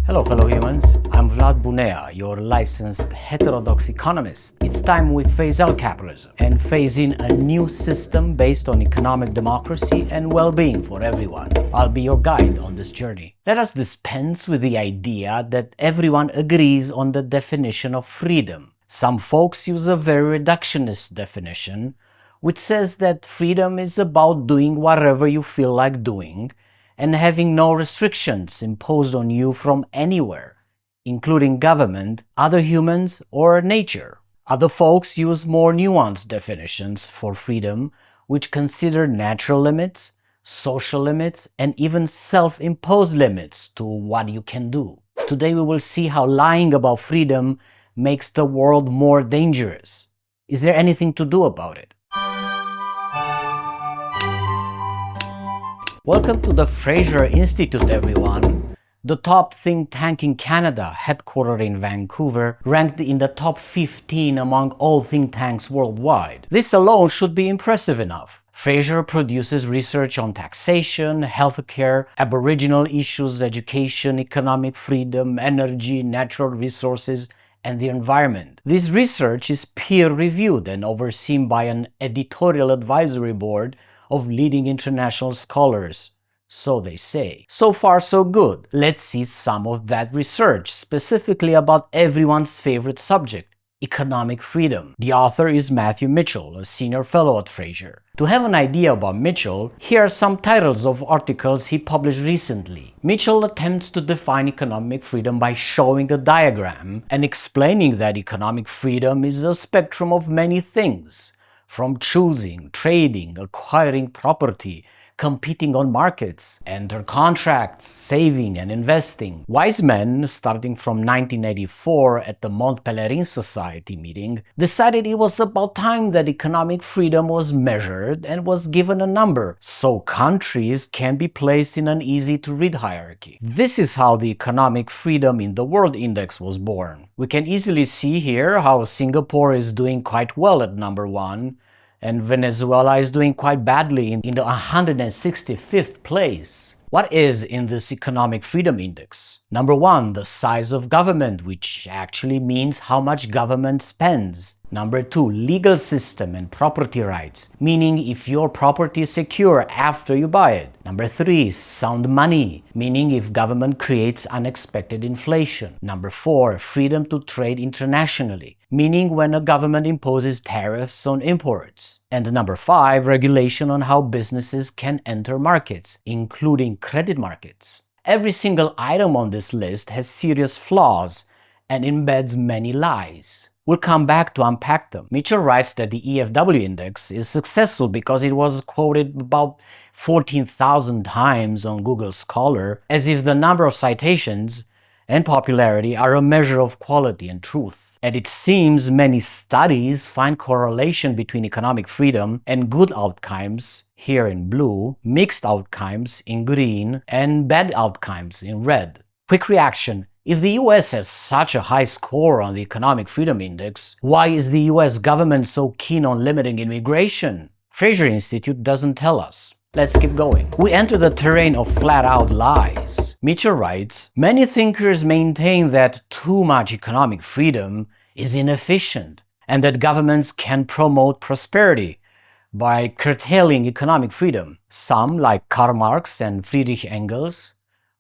Hello fellow humans, I'm Vlad Bunea, your licensed heterodox economist. It's time we phase out capitalism and phase in a new system based on economic democracy and well-being for everyone. I'll be your guide on this journey. Let us dispense with the idea that everyone agrees on the definition of freedom. Some folks use a very reductionist definition, which says that freedom is about doing whatever you feel like doing and having no restrictions imposed on you from anywhere, including government, other humans, or nature. Other folks use more nuanced definitions for freedom, which consider natural limits, social limits, and even self-imposed limits to what you can do. Today we will see how lying about freedom makes the world more dangerous. Is there anything to do about it? Welcome to the Fraser Institute, everyone. The top think tank in Canada, headquartered in Vancouver, ranked in the top 15 among all think tanks worldwide. This alone should be impressive enough. Fraser produces research on taxation, healthcare, Aboriginal issues, education, economic freedom, energy, natural resources, and the environment. This research is peer-reviewed and overseen by an editorial advisory board of leading international scholars, so they say. So far so good. Let's see some of that research, specifically about everyone's favorite subject, economic freedom. The author is Matthew Mitchell, a senior fellow at Fraser. To have an idea about Mitchell, here are some titles of articles he published recently. Mitchell attempts to define economic freedom by showing a diagram and explaining that economic freedom is a spectrum of many things, from choosing, trading, acquiring property, competing on markets, enter contracts, saving and investing. Wise men, starting from 1984 at the Mont Pelerin Society meeting, decided it was about time that economic freedom was measured and was given a number, so countries can be placed in an easy-to-read hierarchy. This is how the Economic Freedom in the World Index was born. We can easily see here how Singapore is doing quite well at number 1, and Venezuela is doing quite badly in the 165th place. What is in this Economic Freedom Index? Number 1, the size of government, which actually means how much government spends. Number 2, legal system and property rights, meaning if your property is secure after you buy it. Number 3, sound money, meaning if government creates unexpected inflation. Number 4, freedom to trade internationally, meaning when a government imposes tariffs on imports. And number 5, regulation on how businesses can enter markets, including credit markets. Every single item on this list has serious flaws and embeds many lies. We'll come back to unpack them. Mitchell writes that the EFW index is successful because it was quoted about 14,000 times on Google Scholar, as if the number of citations and popularity are a measure of quality and truth. And it seems many studies find correlation between economic freedom and good outcomes, here in blue, mixed outcomes in green, and bad outcomes in red. Quick reaction. If the US has such a high score on the Economic Freedom Index, why is the US government so keen on limiting immigration? Fraser Institute doesn't tell us. Let's keep going. We enter the terrain of flat-out lies. Mitchell writes, many thinkers maintain that too much economic freedom is inefficient and that governments can promote prosperity by curtailing economic freedom. Some, like Karl Marx and Friedrich Engels,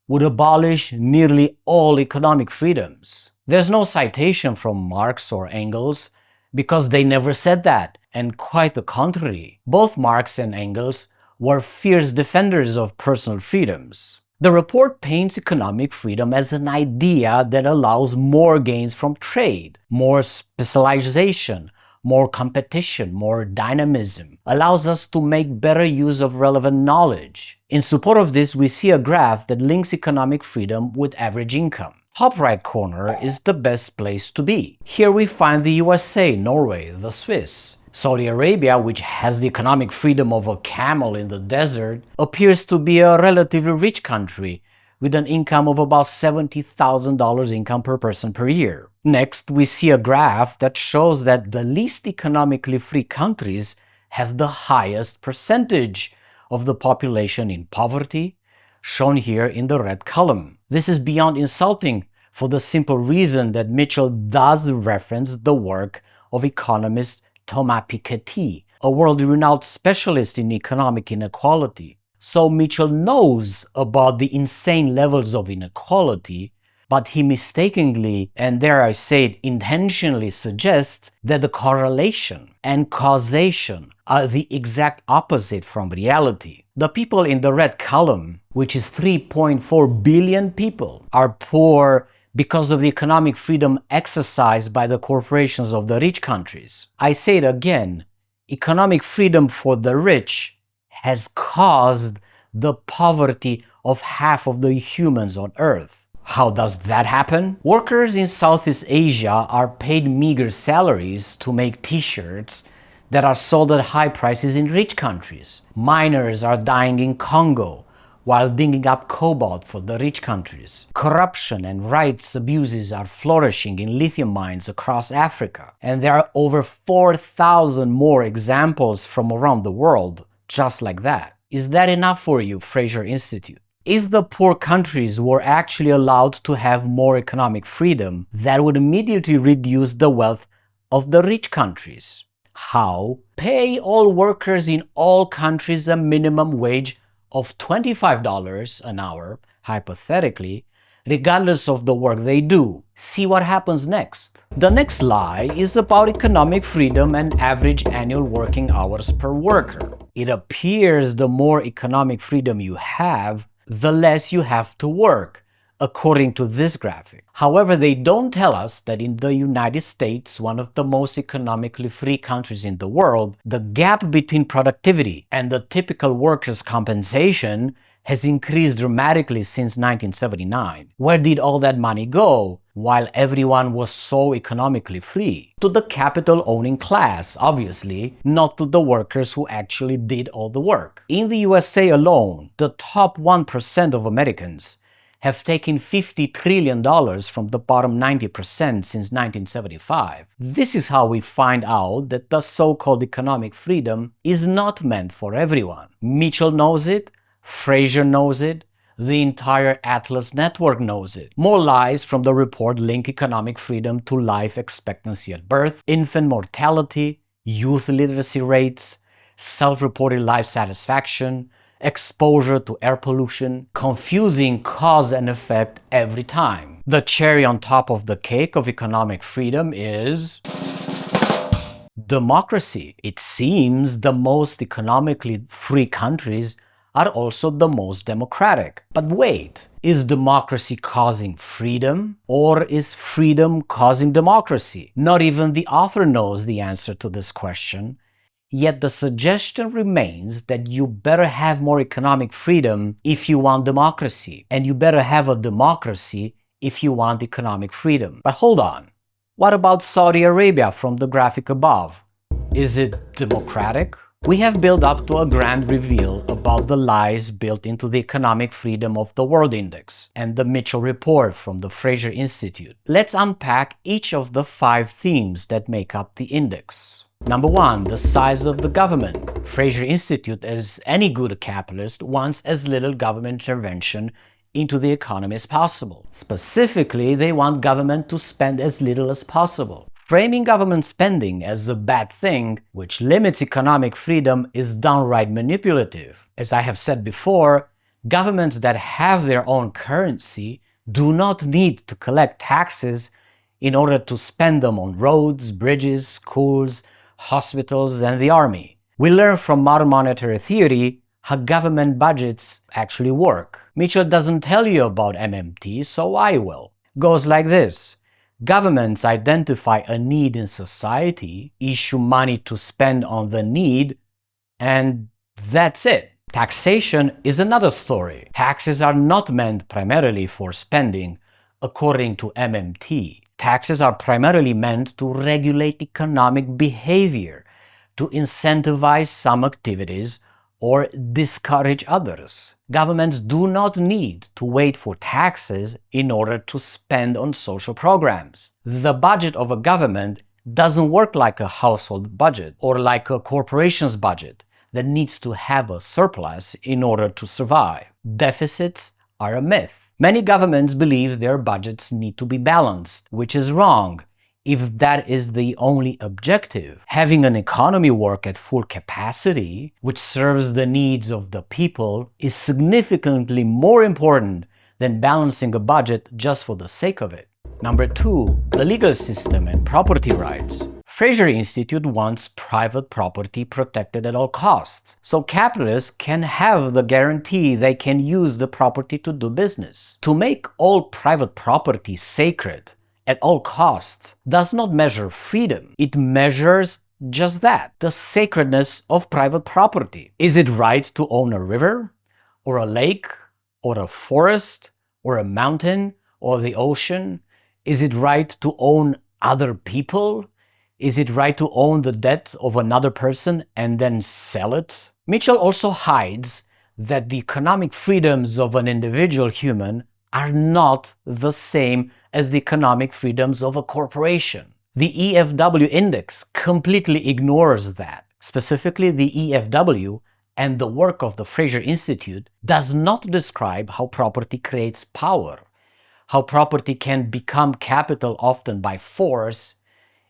would abolish nearly all economic freedoms. There's no citation from Marx or Engels because they never said that, and quite the contrary. Both Marx and Engels were fierce defenders of personal freedoms. The report paints economic freedom as an idea that allows more gains from trade, more specialization, more competition, more dynamism, allows us to make better use of relevant knowledge. In support of this, we see a graph that links economic freedom with average income. Top right corner is the best place to be. Here we find the USA, Norway, the Swiss. Saudi Arabia, which has the economic freedom of a camel in the desert, appears to be a relatively rich country with an income of about $70,000 income per person per year. Next, we see a graph that shows that the least economically free countries have the highest percentage of the population in poverty, shown here in the red column. This is beyond insulting for the simple reason that Mitchell does reference the work of economist Thomas Piketty, a world-renowned specialist in economic inequality. So Mitchell knows about the insane levels of inequality, but he mistakenly, and dare I say it, intentionally suggests that the correlation and causation are the exact opposite from reality. The people in the red column, which is 3.4 billion people, are poor because of the economic freedom exercised by the corporations of the rich countries. I say it again, economic freedom for the rich has caused the poverty of half of the humans on Earth. How does that happen? Workers in Southeast Asia are paid meager salaries to make t-shirts that are sold at high prices in rich countries. Miners are dying in Congo while digging up cobalt for the rich countries. Corruption and rights abuses are flourishing in lithium mines across Africa. And there are over 4,000 more examples from around the world just like that. Is that enough for you, Fraser Institute? If the poor countries were actually allowed to have more economic freedom, that would immediately reduce the wealth of the rich countries. How? Pay all workers in all countries a minimum wage of $25 an hour, hypothetically, regardless of the work they do. See what happens next. The next lie is about economic freedom and average annual working hours per worker. It appears the more economic freedom you have, the less you have to work, according to this graphic. However, they don't tell us that in the United States, one of the most economically free countries in the world, the gap between productivity and the typical worker's compensation has increased dramatically since 1979. Where did all that money go while everyone was so economically free? To the capital-owning class, obviously, not to the workers who actually did all the work. In the USA alone, the top 1% of Americans have taken $50 trillion from the bottom 90% since 1975. This is how we find out that the so-called economic freedom is not meant for everyone. Mitchell knows it, Fraser knows it, the entire Atlas network knows it. More lies from the report link economic freedom to life expectancy at birth, infant mortality, youth literacy rates, self-reported life satisfaction, exposure to air pollution, confusing cause and effect every time. The cherry on top of the cake of economic freedom is democracy. It seems the most economically free countries are also the most democratic. But wait, is democracy causing freedom? Or is freedom causing democracy? Not even the author knows the answer to this question. Yet the suggestion remains that you better have more economic freedom if you want democracy, and you better have a democracy if you want economic freedom. But hold on, what about Saudi Arabia from the graphic above? Is it democratic? We have built up to a grand reveal about the lies built into the Economic Freedom of the World Index and the Mitchell report from the Fraser Institute. Let's unpack each of the 5 themes that make up the index. Number 1, the size of the government. Fraser Institute, as any good capitalist, wants as little government intervention into the economy as possible. Specifically, they want government to spend as little as possible. Framing government spending as a bad thing, which limits economic freedom, is downright manipulative. As I have said before, governments that have their own currency do not need to collect taxes in order to spend them on roads, bridges, schools, hospitals, and the army. We learn from modern monetary theory how government budgets actually work. Mitchell doesn't tell you about MMT, so I will. Goes like this. Governments identify a need in society, issue money to spend on the need, and that's it. Taxation is another story. Taxes are not meant primarily for spending, according to MMT. Taxes are primarily meant to regulate economic behavior, to incentivize some activities or discourage others. Governments do not need to wait for taxes in order to spend on social programs. The budget of a government doesn't work like a household budget or like a corporation's budget that needs to have a surplus in order to survive. Deficits are a myth. Many governments believe their budgets need to be balanced, which is wrong. If that is the only objective, having an economy work at full capacity, which serves the needs of the people, is significantly more important than balancing a budget just for the sake of it. Number 2, the legal system and property rights. Fraser Institute wants private property protected at all costs, so capitalists can have the guarantee they can use the property to do business. To make all private property sacred at all costs does not measure freedom. It measures just that, the sacredness of private property. Is it right to own a river, or a lake, or a forest, or a mountain, or the ocean? Is it right to own other people? Is it right to own the debt of another person and then sell it? Mitchell also hides that the economic freedoms of an individual human are not the same as the economic freedoms of a corporation. The EFW index completely ignores that. Specifically, the EFW and the work of the Fraser Institute does not describe how property creates power, how property can become capital often by force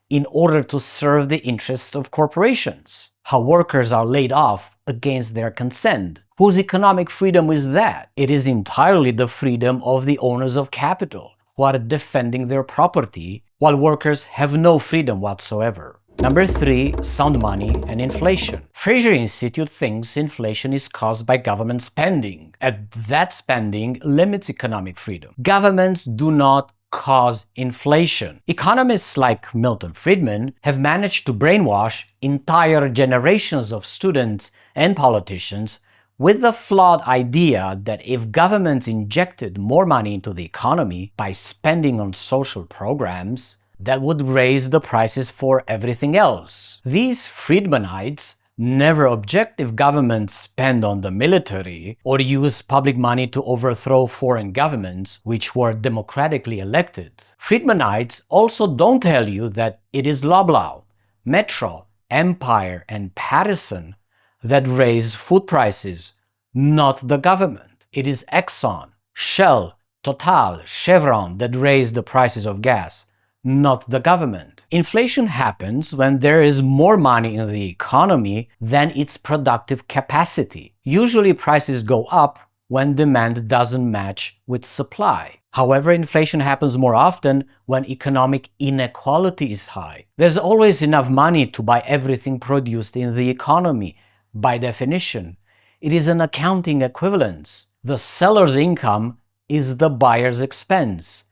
in order to serve the interests of corporations, how workers are laid off against their consent. Whose economic freedom is that? It is entirely the freedom of the owners of capital, who are defending their property, while workers have no freedom whatsoever. Number 3, sound money and inflation. Fraser Institute thinks inflation is caused by government spending, and that spending limits economic freedom. Governments do not cause inflation. Economists like Milton Friedman have managed to brainwash entire generations of students and politicians with the flawed idea that if governments injected more money into the economy by spending on social programs, that would raise the prices for everything else. These Friedmanites never object if governments spend on the military or use public money to overthrow foreign governments which were democratically elected. Friedmanites also don't tell you that it is Loblaw, Metro, Empire, and Patterson that raise food prices, not the government. It is Exxon, Shell, Total, Chevron that raise the prices of gas, not the government. Inflation happens when there is more money in the economy than its productive capacity. Usually prices go up when demand doesn't match with supply. However, inflation happens more often when economic inequality is high. There's always enough money to buy everything produced in the economy. By definition, it is an accounting equivalence. The seller's income is the buyer's expense.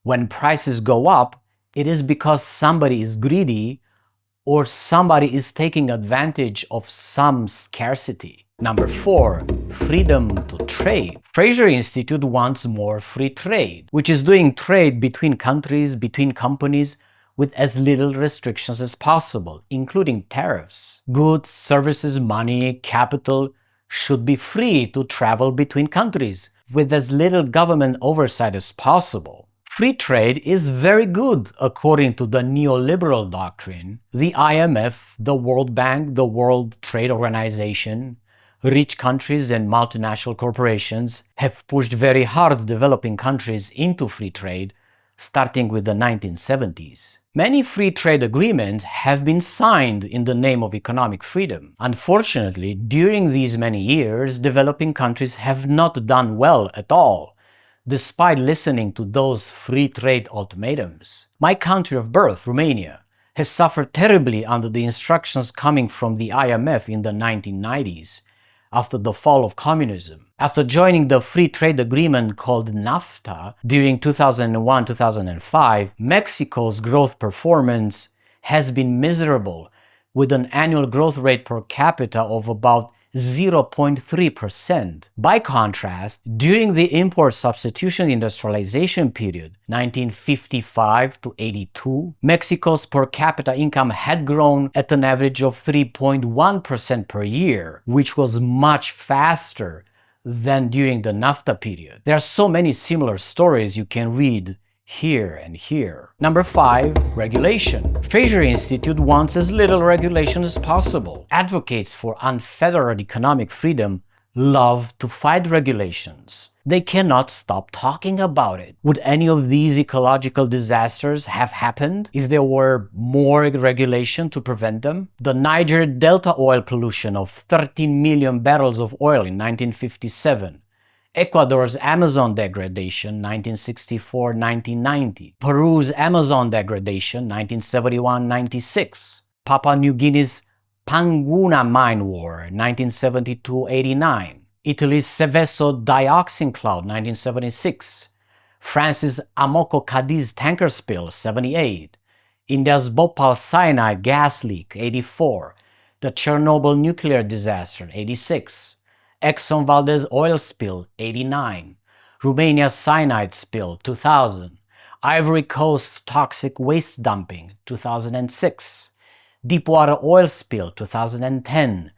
When prices go up, it is because somebody is greedy or somebody is taking advantage of some scarcity. Number 4, freedom to trade. Fraser Institute wants more free trade, which is doing trade between countries, between companies, with as little restrictions as possible, including tariffs. Goods, services, money, capital should be free to travel between countries, with as little government oversight as possible. Free trade is very good according to the neoliberal doctrine. The IMF, the World Bank, the World Trade Organization, rich countries and multinational corporations have pushed very hard developing countries into free trade, starting with the 1970s. Many free trade agreements have been signed in the name of economic freedom. Unfortunately, during these many years, developing countries have not done well at all, despite listening to those free trade ultimatums. My country of birth, Romania, has suffered terribly under the instructions coming from the IMF in the 1990s, after the fall of communism. After joining the free trade agreement called NAFTA during 2001-2005, Mexico's growth performance has been miserable, with an annual growth rate per capita of about 0.3%. By contrast, during the import substitution industrialization period, 1955 to 82, Mexico's per capita income had grown at an average of 3.1% per year, which was much faster than during the NAFTA period. There are so many similar stories you can read here and here. Number 5, regulation. Fraser Institute wants as little regulation as possible, advocates for unfettered economic freedom, love to fight regulations. They cannot stop talking about it. Would any of these ecological disasters have happened if there were more regulation to prevent them? The Niger Delta oil pollution of 13 million barrels of oil in 1957, Ecuador's Amazon degradation 1964-1990, Peru's Amazon degradation 1971-96, Papua New Guinea's Panguna Mine War 1972-89, Italy's Seveso dioxin cloud 1976, France's Amoco Cadiz tanker spill 78, India's Bhopal cyanide gas leak 84, the Chernobyl nuclear disaster 86, Exxon Valdez oil spill 89, Romania's cyanide spill 2000, Ivory Coast toxic waste dumping 2006, Deepwater oil spill 2010,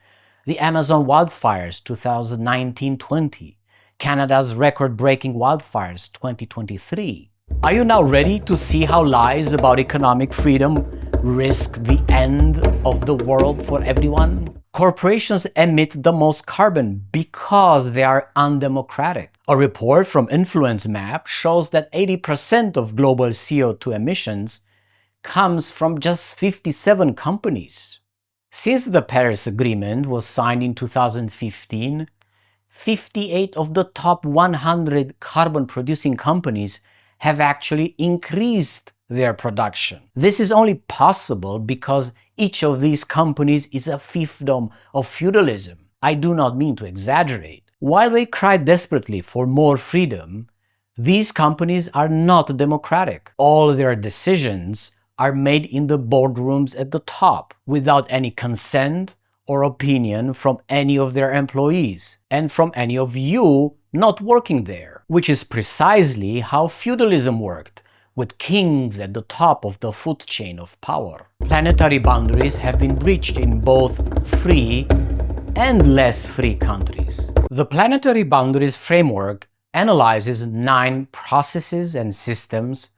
the Amazon wildfires 2019-20, Canada's record-breaking wildfires 2023. Are you now ready to see how lies about economic freedom risk the end of the world for everyone? Corporations emit the most carbon because they are undemocratic. A report from Influence Map shows that 80% of global CO2 emissions comes from just 57 companies. Since the Paris Agreement was signed in 2015, 58 of the top 100 carbon-producing companies have actually increased their production. This is only possible because each of these companies is a fiefdom of feudalism. I do not mean to exaggerate. While they cry desperately for more freedom, these companies are not democratic. All their decisions are made in the boardrooms at the top, without any consent or opinion from any of their employees, and from any of you not working there, which is precisely how feudalism worked, with kings at the top of the food chain of power. Planetary boundaries have been breached in both free and less free countries. The Planetary Boundaries Framework analyzes 9 processes and systems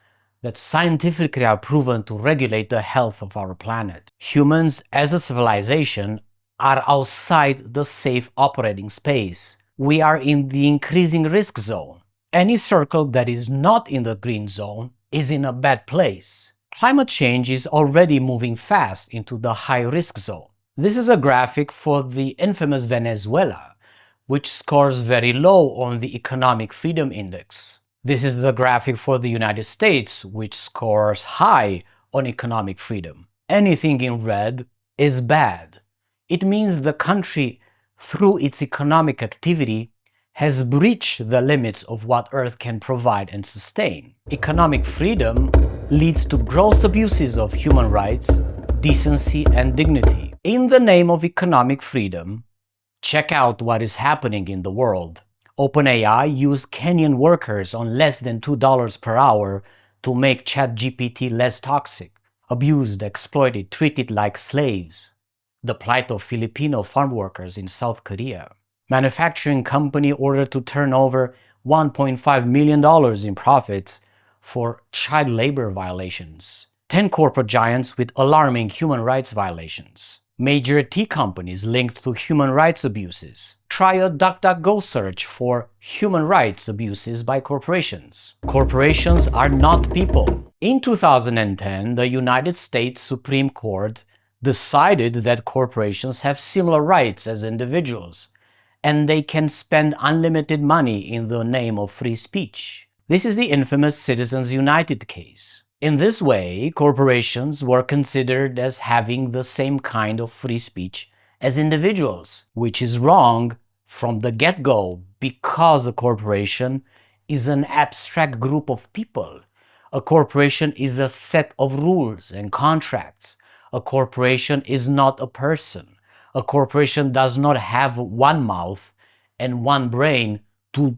that scientifically are proven to regulate the health of our planet. Humans, as a civilization, are outside the safe operating space. We are in the increasing risk zone. Any circle that is not in the green zone is in a bad place. Climate change is already moving fast into the high-risk zone. This is a graphic for the infamous Venezuela, which scores very low on the Economic Freedom Index. This is the graphic for the United States, which scores high on economic freedom. Anything in red is bad. It means the country, through its economic activity, has breached the limits of what Earth can provide and sustain. Economic freedom leads to gross abuses of human rights, decency, and dignity. In the name of economic freedom, check out what is happening in the world. OpenAI used Kenyan workers on less than $2 per hour to make ChatGPT less toxic, abused, exploited, treated like slaves. The plight of Filipino farm workers in South Korea. Manufacturing company ordered to turn over $1.5 million in profits for child labor violations. 10 corporate giants with alarming human rights violations. Major tea companies linked to human rights abuses. Try a DuckDuckGo search for human rights abuses by corporations. Corporations are not people. In 2010, the United States Supreme Court decided that corporations have similar rights as individuals, and they can spend unlimited money in the name of free speech. This is the infamous Citizens United case. In this way, corporations were considered as having the same kind of free speech as individuals, which is wrong from the get-go because a corporation is an abstract group of people. A corporation is a set of rules and contracts. A corporation is not a person. A corporation does not have one mouth and one brain to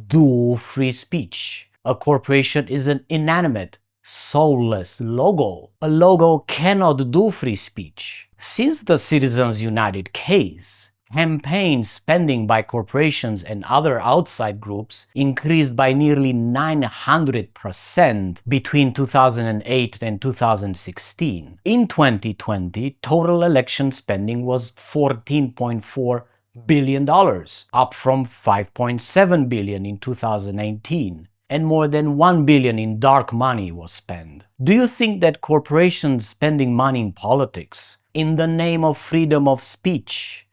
do free speech. A corporation is an inanimate, soulless logo. A logo cannot do free speech. Since the Citizens United case, campaign spending by corporations and other outside groups increased by nearly 900% between 2008 and 2016. In 2020, total election spending was $14.4 billion, up from $5.7 billion in 2018, and more than $1 billion in dark money was spent. Do you think that corporations spending money in politics in the name of freedom of speech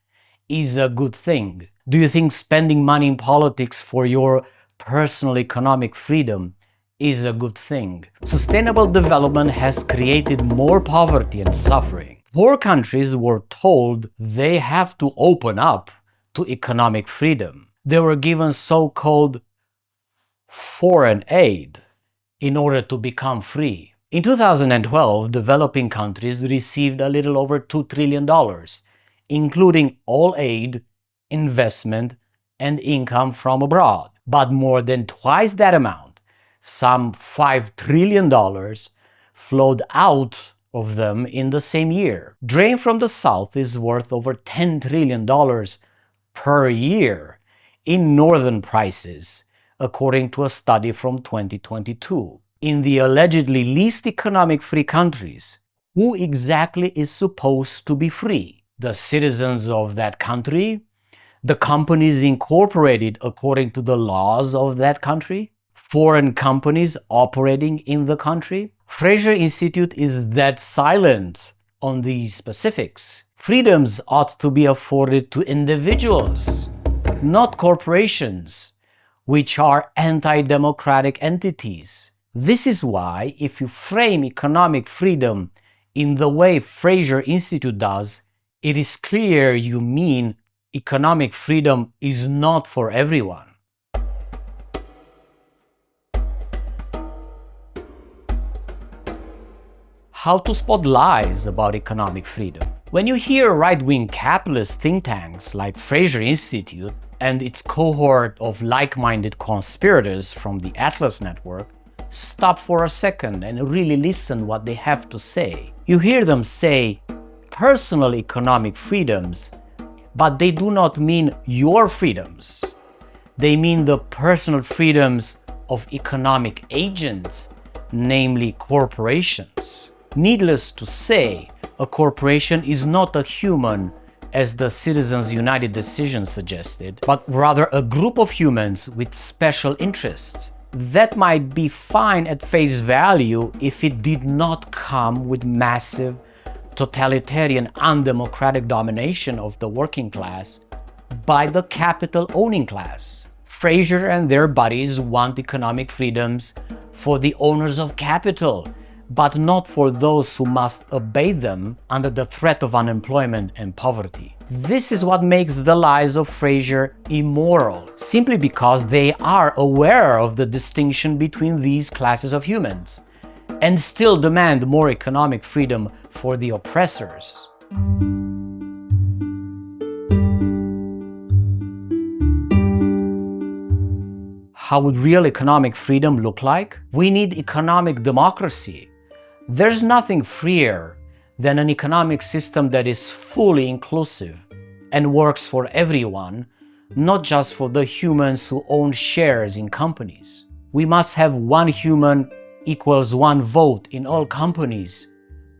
is a good thing? Do you think spending money in politics for your personal economic freedom is a good thing? Sustainable development has created more poverty and suffering. Poor countries were told they have to open up to economic freedom. They were given so-called foreign aid in order to become free. In 2012, developing countries received a little over $2 trillion, including all aid, investment, and income from abroad. But more than twice that amount, some $5 trillion, flowed out of them in the same year. Grain from the South is worth over $10 trillion per year in northern prices, according to a study from 2022. In the allegedly least economic free countries, who exactly is supposed to be free? The citizens of that country? The companies incorporated according to the laws of that country? Foreign companies operating in the country? Fraser Institute is dead silent on these specifics. Freedoms ought to be afforded to individuals, not corporations, which are anti-democratic entities. This is why, if you frame economic freedom in the way Fraser Institute does, it is clear you mean economic freedom is not for everyone. How to spot lies about economic freedom. When you hear right-wing capitalist think tanks like Fraser Institute and its cohort of like-minded conspirators from the Atlas Network, stop for a second and really listen what they have to say. You hear them say personal economic freedoms, but they do not mean your freedoms. They mean the personal freedoms of economic agents, namely corporations. Needless to say, a corporation is not a human, as the Citizens United decision suggested, but rather a group of humans with special interests. That might be fine at face value if it did not come with massive, totalitarian, undemocratic domination of the working class by the capital-owning class. Fraser and their buddies want economic freedoms for the owners of capital, but not for those who must obey them under the threat of unemployment and poverty. This is what makes the lies of Fraser immoral, simply because they are aware of the distinction between these classes of humans, and still demand more economic freedom for the oppressors. How would real economic freedom look like? We need economic democracy. There's nothing freer than an economic system that is fully inclusive and works for everyone, not just for the humans who own shares in companies. We must have one human equals one vote in all companies,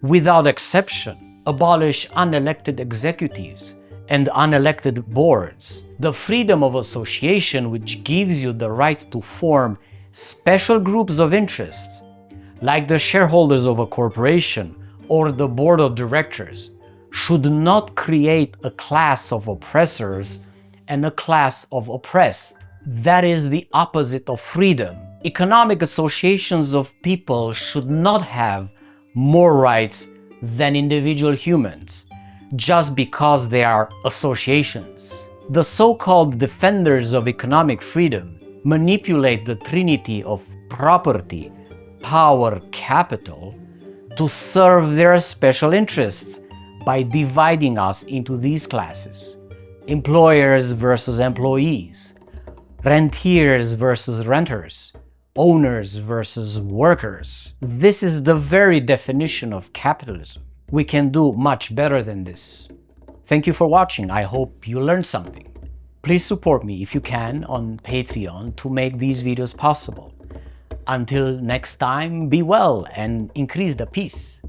without exception. Abolish unelected executives and unelected boards. The freedom of association, which gives you the right to form special groups of interest, like the shareholders of a corporation or the board of directors, should not create a class of oppressors and a class of oppressed. That is the opposite of freedom. Economic associations of people should not have more rights than individual humans, just because they are associations. The so-called defenders of economic freedom manipulate the trinity of property, power, capital to serve their special interests by dividing us into these classes: employers versus employees, rentiers versus renters, owners versus workers. This is the very definition of capitalism. We can do much better than this. Thank you for watching. I hope you learned something. Please support me if you can on Patreon to make these videos possible. Until next time, be well and increase the peace.